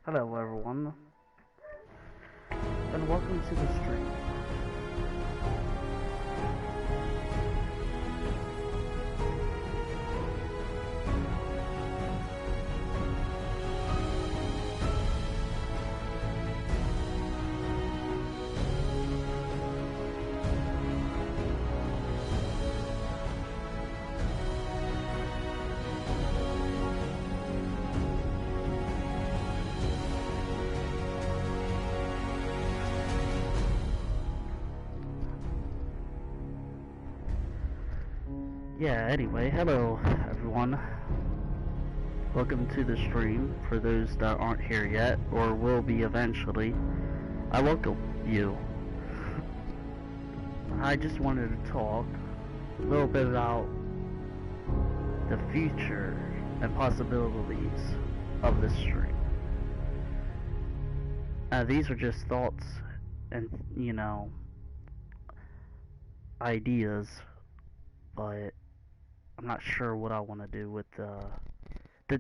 Hello everyone, and welcome to the stream. Yeah, anyway, hello everyone. Welcome to the stream. For those that aren't here yet, or will be eventually, I welcome you. I just wanted to talk a little bit about the future and possibilities of this stream. These are just thoughts and, ideas, but I'm not sure what I want to do with the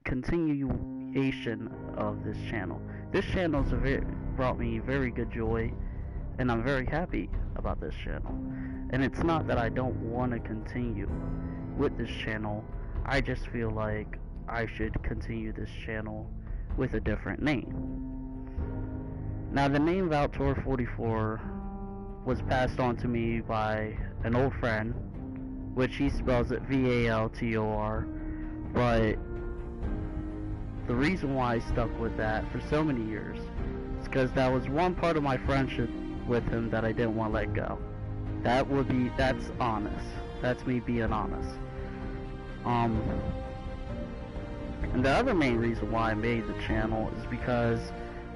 continuation of this channel. This channel's brought me very good joy, and I'm very happy about this channel. And it's not that I don't want to continue with this channel. I just feel like I should continue this channel with a different name. Now, the name Valtor44 was passed on to me by an old friend, which he spells it Valtor, but the reason why I stuck with that for so many years is because that was one part of my friendship with him that I didn't want to let go. That's honest. That's me being honest. And the other main reason why I made the channel is because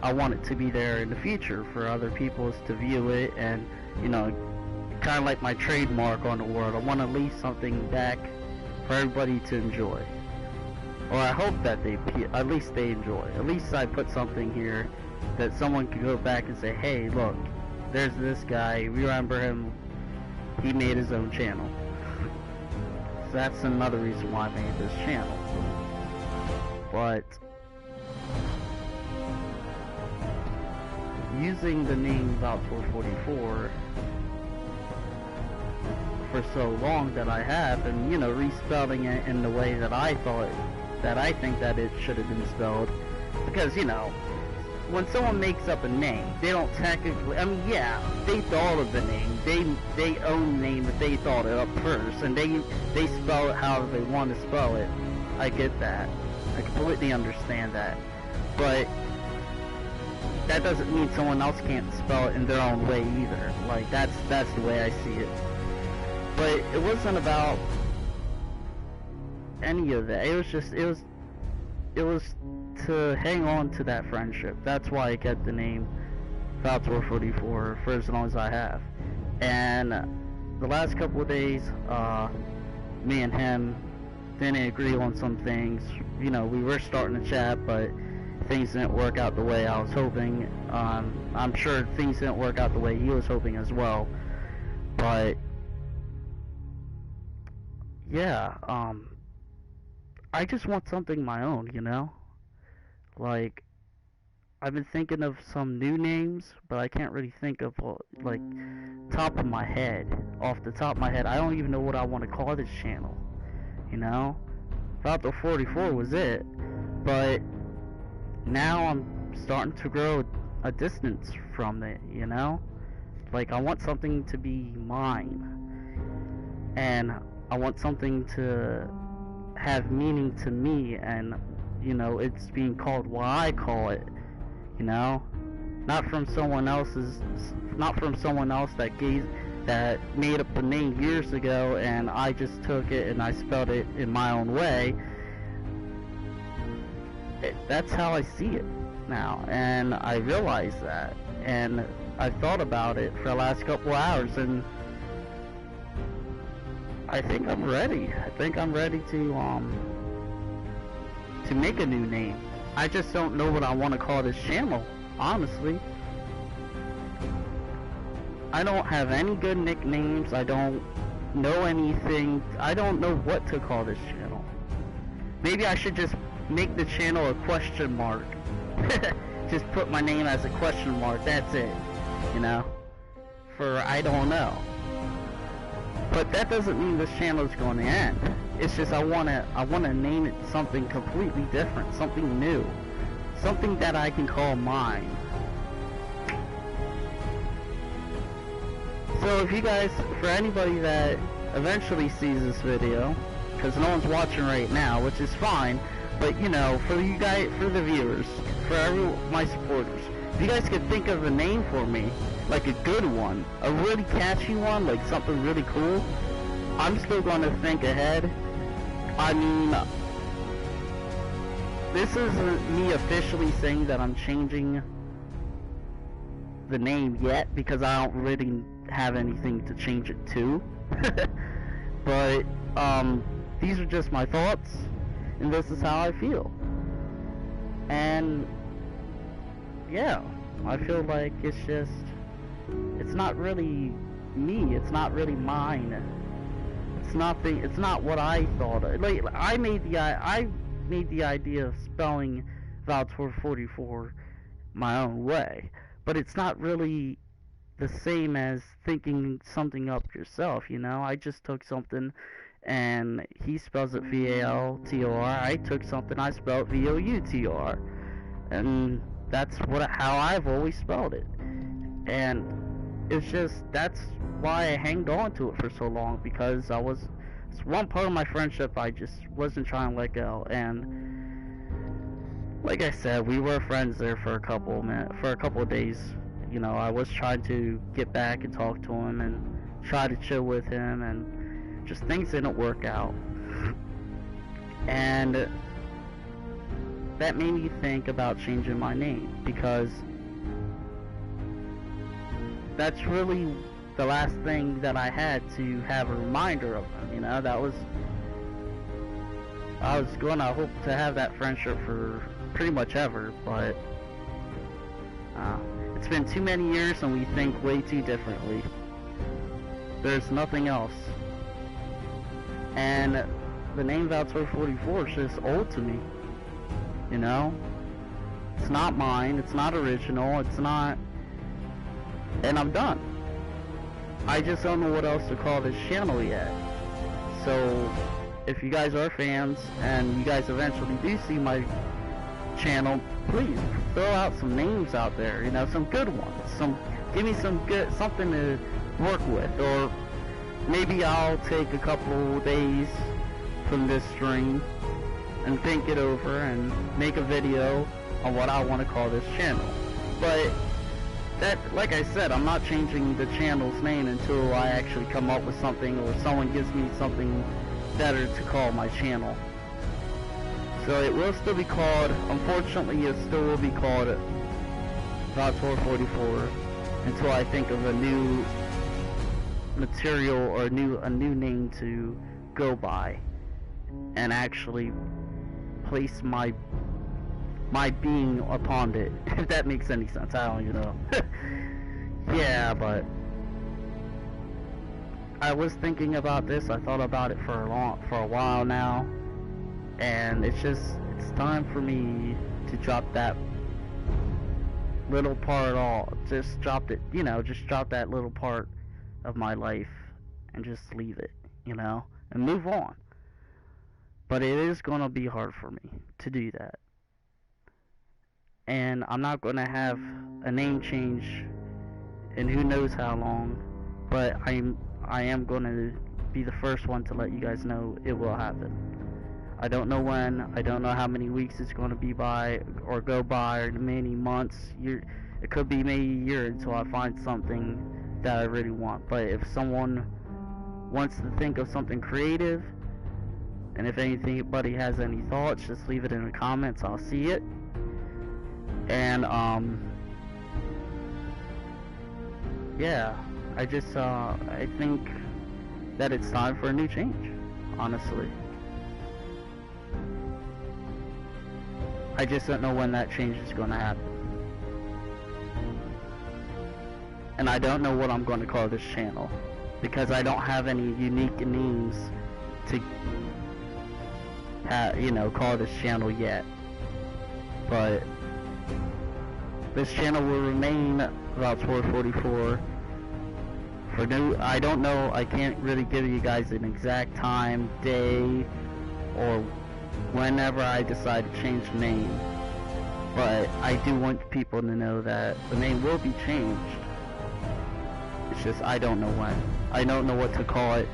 I want it to be there in the future for other people to view it, and kind of like my trademark on the world. I want to leave something back for everybody to enjoy, or I hope that at least they enjoy. At least I put something here that someone can go back and say, hey, look, there's this guy, remember him, he made his own channel. So that's another reason why I made this channel. But using the name Valtor44 for so long that I have, and respelling it in the way that I think that it should have been spelled, because when someone makes up a name, they don't technically, they thought of the name, they own the name, but they thought it up first, and they spell it however they want to spell it. I get that, I completely understand that, but that doesn't mean someone else can't spell it in their own way either. Like, that's the way I see it. But it wasn't about any of that. It was to hang on to that friendship. That's why I kept the name Valtor44 for as long as I have. And the last couple of days, me and him didn't agree on some things. We were starting to chat, but things didn't work out the way I was hoping. I'm sure things didn't work out the way he was hoping as well. But yeah, I just want something my own, Like, I've been thinking of some new names, but I can't really think of, like, off the top of my head, I don't even know what I want to call this channel, Valtor44 was it, but now I'm starting to grow a distance from it, Like, I want something to be mine, and I want something to have meaning to me, and it's being called what I call it, not from someone else that made up the name years ago, and I just took it and I spelled it in my own way. That's how I see it now, and I realize that, and I've thought about it for the last couple hours, and I think I'm ready. I think I'm ready to make a new name. I just don't know what I want to call this channel, honestly. I don't have any good nicknames. I don't know anything. I don't know what to call this channel. Maybe I should just make the channel a question mark. Just put my name as a question mark, that's it, you know, for I don't know. But that doesn't mean this channel is going to end. It's just I wanna name it something completely different, something new, something that I can call mine. So if you guys, for anybody that eventually sees this video, because no one's watching right now, which is fine, but you know, for you guys, for the viewers, for my supporters, if you guys could think of a name for me, like a good one, a really catchy one, like something really cool, I'm still going to think ahead. I mean, this isn't me officially saying that I'm changing the name yet, because I don't really have anything to change it to. But these are just my thoughts, and this is how I feel. And yeah, I feel like it's not really me, it's not really mine. It's not what I thought of. Like, I made the idea of spelling Valtor 44 my own way, but it's not really the same as thinking something up yourself, you know? I just took something and he spells it V-A-L-T-O-R. I took something, I spelled V-O-U-T-O-R. And that's how I've always spelled it. And it's just, that's why I hanged on to it for so long, because it's one part of my friendship I just wasn't trying to let go. And like I said, we were friends there for a couple of days. You know, I was trying to get back and talk to him and try to chill with him, and just things didn't work out. And that made me think about changing my name, because that's really the last thing that I had to have a reminder of him, you know. I was gonna hope to have that friendship for pretty much ever, but it's been too many years and we think way too differently. There's nothing else. And the name Valtor 44 is just old to me, you know. It's not mine, it's not original, it's not, and I'm done. I just don't know what else to call this channel yet. So if you guys are fans and you guys eventually do see my channel, please throw out some names out there, you know, some good ones. Give me something to work with, or maybe I'll take a couple days from this stream and think it over and make a video on what I want to call this channel. But that, like I said, I'm not changing the channel's name until I actually come up with something, or someone gives me something better to call my channel. So it will still be called, unfortunately it still will be called Valtor 44 until I think of a new material or a new name to go by and actually place my being upon it, if that makes any sense. I don't even know. Yeah, but I was thinking about this. I thought about it for a while now, and it's time for me to drop that little part just drop it, you know, just drop that little part of my life and just leave it, you know, and move on. But it is going to be hard for me to do that. And I'm not going to have a name change in who knows how long, but I am going to be the first one to let you guys know it will happen. I don't know when, I don't know how many weeks it's going to be by, or go by, or many months. It could be maybe a year until I find something that I really want. But if someone wants to think of something creative, and if anybody has any thoughts, just leave it in the comments. I'll see it. And yeah, I think that it's time for a new change, honestly. I just don't know when that change is going to happen. And I don't know what I'm going to call this channel, because I don't have any unique names to call this channel yet. But this channel will remain Valtor44 for new. I don't know. I can't really give you guys an exact time, day, or whenever I decide to change the name. But I do want people to know that the name will be changed. It's just I don't know when. I don't know what to call it.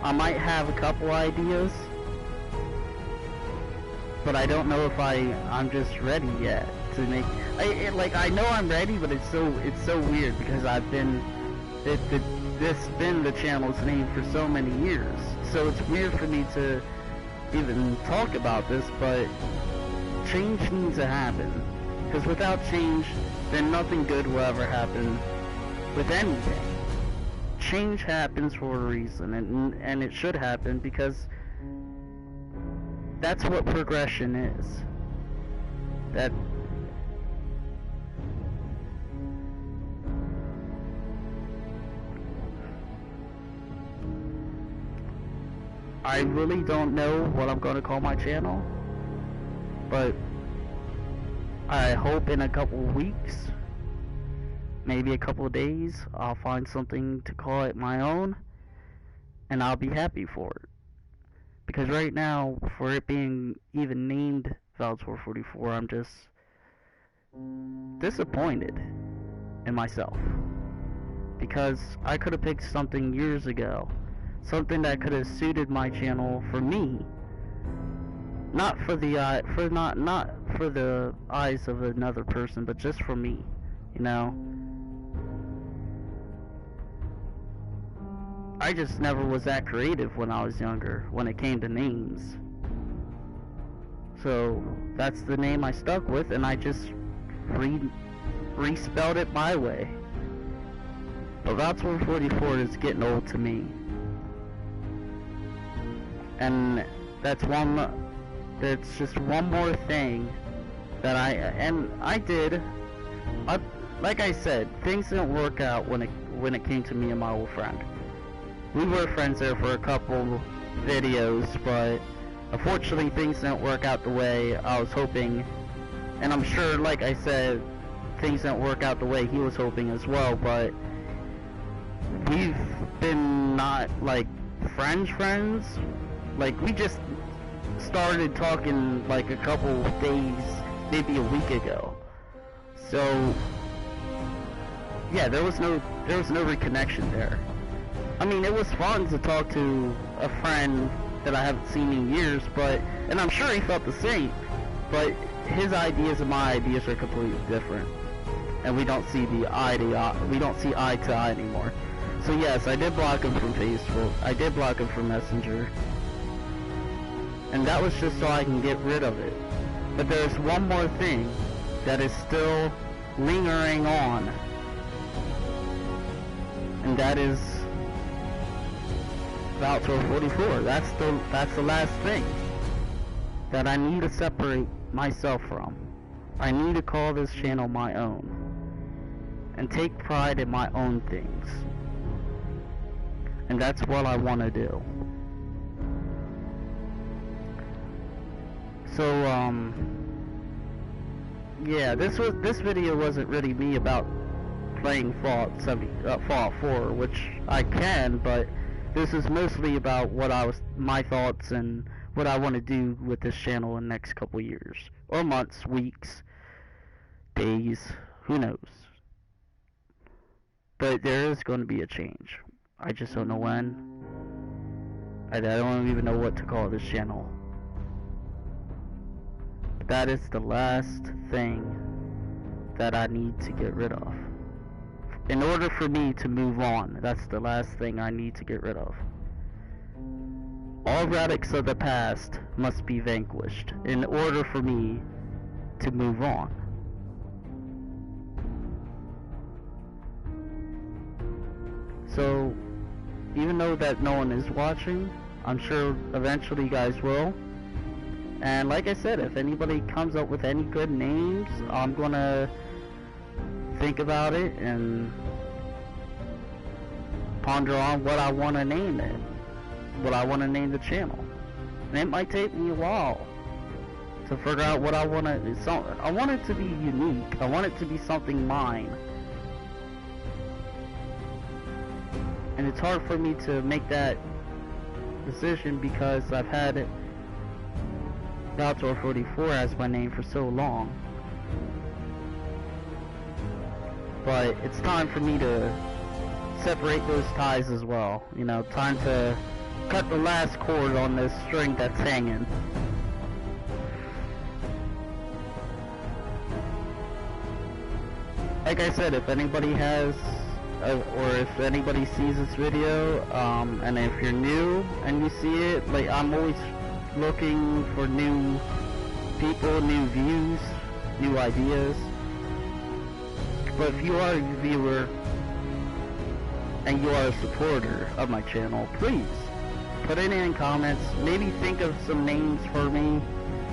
I might have a couple ideas, but I don't know if I'm just ready yet to make. I know I'm ready, but it's so weird because I've been this been the channel's name for so many years. So it's weird for me to even talk about this, but change needs to happen. Because without change, then nothing good will ever happen with anything. Change happens for a reason, and it should happen because that's what progression is. That I really don't know what I'm going to call my channel, but I hope in a couple of weeks, maybe a couple of days, I'll find something to call it my own, and I'll be happy for it. Because right now, for it being even named Valtor44, I'm just disappointed in myself. Because I could have picked something years ago, something that could have suited my channel for me, not for the not for the eyes of another person, but just for me, you know. I just never was that creative when I was younger, when it came to names. So that's the name I stuck with, and I just respelled it my way. But Valtor44 is getting old to me. And that's just one more thing that I did. Like I said, things didn't work out when it came to me and my old friend. We were friends there for a couple videos, but unfortunately things didn't work out the way I was hoping. And I'm sure, like I said, things didn't work out the way he was hoping as well, but we've been not like friends. Like, we just started talking like a couple days, maybe a week ago. So yeah, there was no reconnection there. I mean, it was fun to talk to a friend that I haven't seen in years, and I'm sure he felt the same, but his ideas and my ideas are completely different, and we don't see eye to eye anymore. So yes, I did block him from Facebook, I did block him from Messenger, and that was just so I can get rid of it. But there's one more thing that is still lingering on, and that is Valtor44. That's the last thing that I need to separate myself from. I need to call this channel my own and take pride in my own things. And that's what I want to do. So yeah, this video wasn't really me about playing Fallout 4, which I can, but this is mostly about my thoughts and what I want to do with this channel in the next couple years, or months, weeks, days, who knows. But there is going to be a change. I just don't know when. I don't even know what to call this channel. But that is the last thing that I need to get rid of. In order for me to move on, that's the last thing I need to get rid of. All relics of the past must be vanquished in order for me to move on. So, even though that no one is watching, I'm sure eventually you guys will. And like I said, if anybody comes up with any good names, I'm gonna think about it and ponder on what I want to name it, what I want to name the channel. And it might take me a while to figure out what I want to. I want it to be unique. I want it to be something mine. And it's hard for me to make that decision because I've had Valtor 44 as my name for so long. But it's time for me to separate those ties as well. You know, time to cut the last cord on this string that's hanging. Like I said, if anybody has, or if anybody sees this video, and if you're new and you see it, like, I'm always looking for new people, new views, new ideas. But if you are a viewer and you are a supporter of my channel, please put it in comments. Maybe think of some names for me,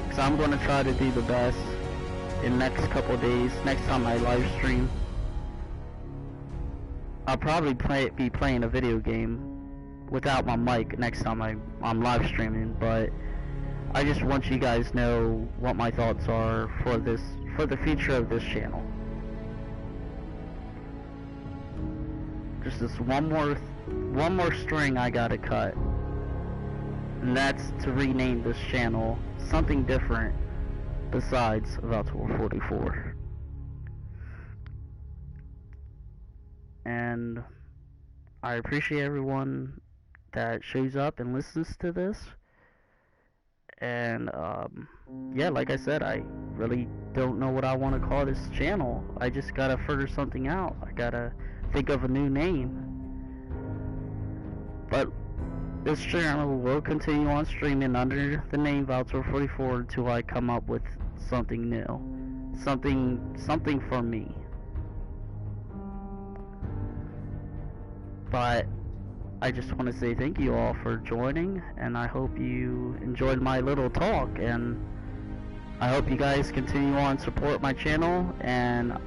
because I'm going to try to do the best in the next couple days. Next time I live stream, I'll probably be playing a video game without my mic next time I'm live streaming. But I just want you guys to know what my thoughts are for the future of this channel. Just this one more string I gotta cut, and that's to rename this channel something different besides Valtor 44. And I appreciate everyone that shows up and listens to this. And yeah, like I said, I really don't know what I want to call this channel. I just gotta figure something out. I gotta think of a new name. But this channel will continue on streaming under the name Valtor 44 until I come up with something new, something for me. But I just want to say thank you all for joining, and I hope you enjoyed my little talk, and I hope you guys continue on support my channel and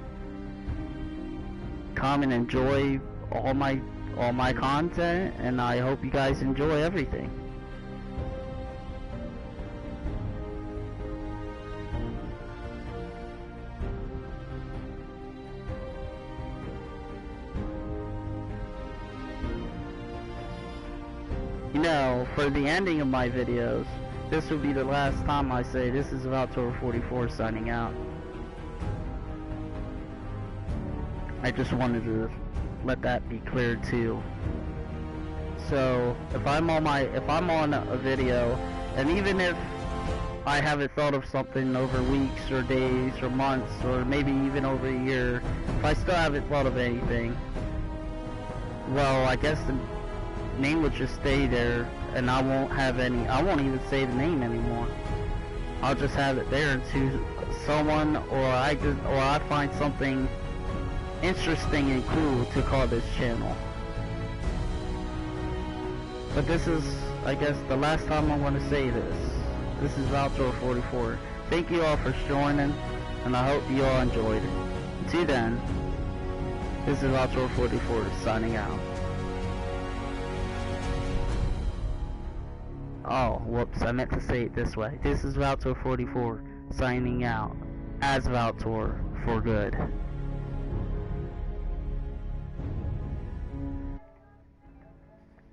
come and enjoy all my content, and I hope you guys enjoy everything. You know, for the ending of my videos, this will be the last time I say this is Valtor 44 signing out. I just wanted to let that be clear too. So if I'm on a video, and even if I haven't thought of something over weeks or days or months or maybe even over a year, if I still haven't thought of anything, well, I guess the name would just stay there, and I won't even say the name anymore. I'll just have it there until someone or I find something interesting and cool to call this channel. But this is, I guess, the last time I want to say this. This is Valtor 44. Thank you all for joining, and I hope you all enjoyed it. Until then, this is Valtor 44 signing out. Oh, whoops, I meant to say it this way. This is Valtor 44 signing out as Valtor for good.